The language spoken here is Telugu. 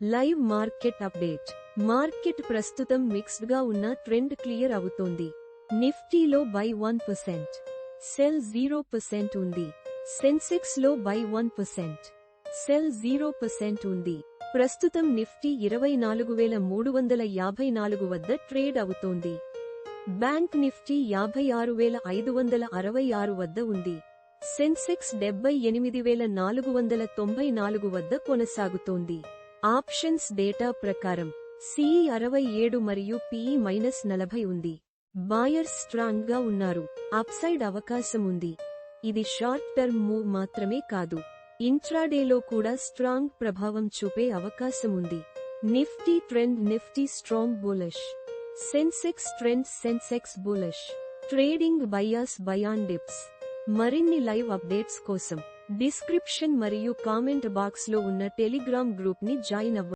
Live market update. మార్కెట్ ప్రస్తుతం మిక్స్డ్ గా ఉన్న ట్రెండ్ క్లియర్ అవుతోంది. నిఫ్టీలో బై 1%, సెల్ 0% ఉంది. సెన్సెక్స్ లో బై 1%, సెల్ 0% ఉంది. ప్రస్తుతం నిఫ్టీ 24,354 వద్ద ట్రేడ్ అవుతోంది. బ్యాంక్ నిఫ్టీ 56,566 వద్ద ఉంది. సెన్సెక్స్ 78,494 వద్ద కొనసాగుతోంది. ఆప్షన్స్ డేటా ప్రకారం సిఈ 67 మరియు పిఈ -40 ఉంది. బాయర్స్ స్ట్రాంగ్ గా ఉన్నారు. అప్సైడ్ అవకాశం ఉంది. ఇది షార్ట్ టర్మ్ మూవ్ మాత్రమే కాదు, ఇంట్రాడేలో కూడా స్ట్రాంగ్ ప్రభావం చూపే అవకాశం ఉంది. Nifty trend Nifty strong bullish, Sensex trend Sensex bullish. Trading bias Bayan dips. మరిన్ని లైవ్ అప్డేట్స్ కోసం డిస్క్రిప్షన్ మరియు కామెంట్ బాక్స్ లో ఉన్న టెలిగ్రామ్ గ్రూప్ ని జాయిన్ అవ్వండి.